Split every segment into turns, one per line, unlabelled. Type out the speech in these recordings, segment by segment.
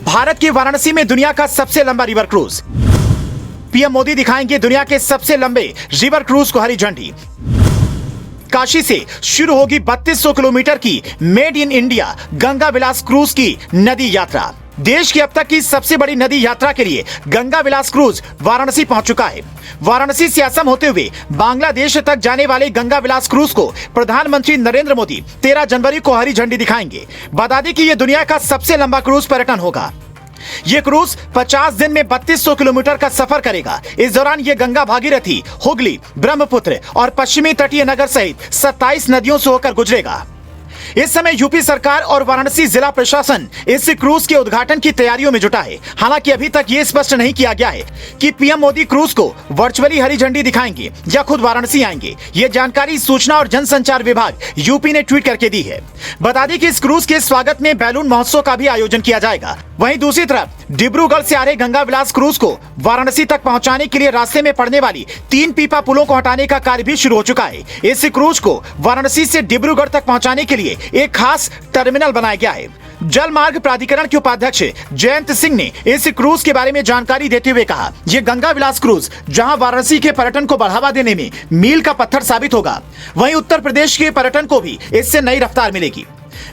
भारत की वाराणसी में दुनिया का सबसे लंबा रिवर क्रूज। पीएम मोदी दिखाएंगे दुनिया के सबसे लंबे रिवर क्रूज को हरी झंडी। काशी से शुरू होगी 3200 किलोमीटर की made in India Ganga Vilas cruise की नदी यात्रा। देश की अब तक की सबसे बड़ी नदी यात्रा के लिए गंगा विलास क्रूज वाराणसी पहुंच चुका है। वाराणसी से असम होते हुए बांग्लादेश तक जाने वाले गंगा विलास क्रूज को प्रधानमंत्री नरेंद्र मोदी 13 जनवरी को हरी झंडी दिखाएंगे। बता दें कि यह दुनिया का सबसे लंबा क्रूज पर्यटन होगा। ये क्रूज 50 दिन में 3200 किलोमीटर का सफर करेगा। इस दौरान ये गंगा, भागीरथी, हुगली, ब्रह्मपुत्र और पश्चिमी तटीय नगर सहित 27 नदियों से होकर गुजरेगा। इस समय यूपी सरकार और वाराणसी जिला प्रशासन इस क्रूज के उद्घाटन की तैयारियों में जुटा है। हालांकि अभी तक ये स्पष्ट नहीं किया गया है कि पीएम मोदी क्रूज को वर्चुअली हरी झंडी दिखाएंगे या खुद वाराणसी आएंगे। ये जानकारी सूचना और जनसंचार विभाग यूपी ने ट्वीट करके दी है। बता दें कि इस क्रूज के स्वागत में बैलून महोत्सव का भी आयोजन किया जाएगा। वहीं दूसरी तरफ डिब्रूगढ़ से आ रहे गंगा विलास क्रूज को वाराणसी तक पहुंचाने के लिए रास्ते में पड़ने वाली 3 पीपा पुलों को हटाने का कार्य भी शुरू हो चुका है। इस क्रूज को वाराणसी से डिब्रूगढ़ तक पहुंचाने के लिए एक खास टर्मिनल बनाया गया है। जल मार्ग प्राधिकरण के उपाध्यक्ष जयंत सिंह ने इस क्रूज के बारे में जानकारी देते हुए कहा, ये गंगा विलास क्रूज जहां वाराणसी के पर्यटन को बढ़ावा देने में मील का पत्थर साबित होगा, वहीं उत्तर प्रदेश के पर्यटन को भी इससे नई रफ्तार मिलेगी।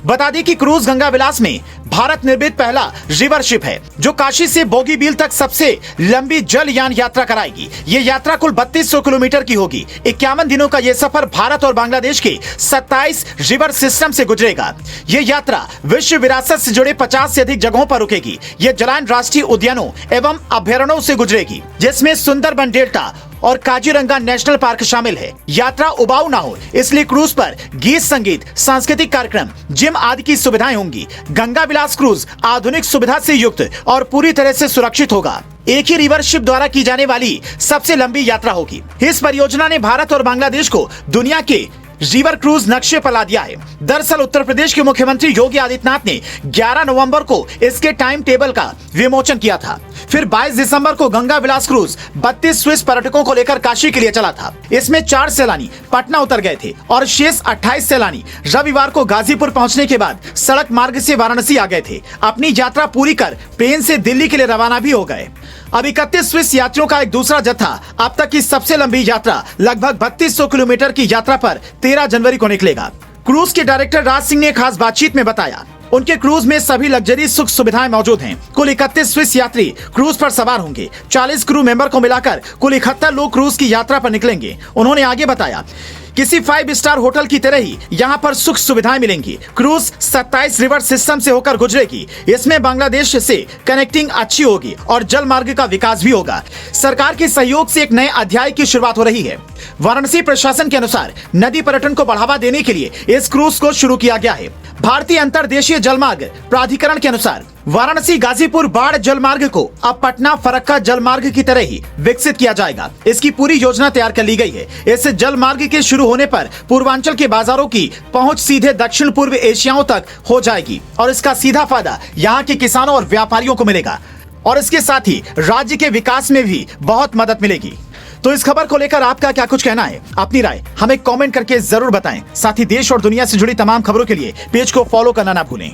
बता दें कि क्रूज गंगा विलास में भारत निर्मित पहला रिवर शिप है जो काशी से बोगीबील तक सबसे लंबी जल यान यात्रा कराएगी। ये यात्रा कुल 3200 किलोमीटर की होगी। 51 दिनों का ये सफर भारत और बांग्लादेश के 27 रिवर सिस्टम से गुजरेगा। ये यात्रा विश्व विरासत से जुड़े 50 से अधिक जगहों पर रुकेगी। ये जलान राष्ट्रीय उद्यानों एवं अभ्यारण्यों से गुजरेगी, जिसमें सुंदरबन डेल्टा और काजीरंगा नेशनल पार्क शामिल है। यात्रा उबाऊ ना हो इसलिए क्रूज पर गीत, संगीत, सांस्कृतिक कार्यक्रम, जिम आदि की सुविधाएं होंगी। गंगा विलास क्रूज आधुनिक सुविधा से युक्त और पूरी तरह से सुरक्षित होगा। एक ही रिवर शिप द्वारा की जाने वाली सबसे लंबी यात्रा होगी। इस परियोजना ने भारत और बांग्लादेश को दुनिया के रिवर क्रूज नक्शे पर ला दिया है। दरअसल उत्तर प्रदेश के मुख्यमंत्री योगी आदित्यनाथ ने 11 नवंबर को इसके टाइम टेबल का विमोचन किया था। फिर 22 दिसंबर को गंगा विलास क्रूज 32 स्विस पर्यटकों को लेकर काशी के लिए चला था। इसमें 4 सैलानी पटना उतर गए थे और शेष 28 सैलानी रविवार को गाजीपुर पहुंचने के बाद सड़क मार्ग से वाराणसी आ गए थे। अपनी यात्रा पूरी कर ट्रेन से दिल्ली के लिए रवाना भी हो गए। अब 31 स्विस यात्रियों का एक दूसरा जत्था अब तक की सबसे लंबी यात्रा लगभग 3200 किलोमीटर की यात्रा पर 13 जनवरी को निकलेगा। क्रूज के डायरेक्टर राज सिंह ने खास बातचीत में बताया, उनके क्रूज में सभी लग्जरी सुख सुविधाएं मौजूद हैं। कुल 31 स्विस यात्री क्रूज पर सवार होंगे। 40 क्रू मेंबर को मिलाकर कुल 71 लोग क्रूज की यात्रा पर निकलेंगे। उन्होंने आगे बताया, किसी 5 स्टार होटल की तरह ही यहाँ पर सुख सुविधाएं मिलेंगी। क्रूज 27 रिवर सिस्टम से होकर गुजरेगी। इसमें बांग्लादेश से कनेक्टिंग अच्छी होगी और जल मार्ग का विकास भी होगा। सरकार के सहयोग से एक नए अध्याय की शुरुआत हो रही है। वाराणसी प्रशासन के अनुसार नदी पर्यटन को बढ़ावा देने के लिए इस क्रूज को शुरू किया गया है। भारतीय अंतर्देशीय जलमार्ग प्राधिकरण के अनुसार वाराणसी गाजीपुर बाढ़ जलमार्ग को अब पटना फरक्का जलमार्ग की तरह ही विकसित किया जाएगा। इसकी पूरी योजना तैयार कर ली गई है। इस जलमार्ग के शुरू होने पर पूर्वांचल के बाजारों की पहुंच सीधे दक्षिण पूर्व एशियाओं तक हो जाएगी और इसका सीधा फायदा यहाँ के किसानों और व्यापारियों को मिलेगा और इसके साथ ही राज्य के विकास में भी बहुत मदद मिलेगी। तो इस खबर को लेकर आपका क्या कुछ कहना है? अपनी राय हमें कमेंट करके जरूर बताएं। साथ ही देश और दुनिया से जुड़ी तमाम खबरों के लिए पेज को फॉलो करना ना भूलें।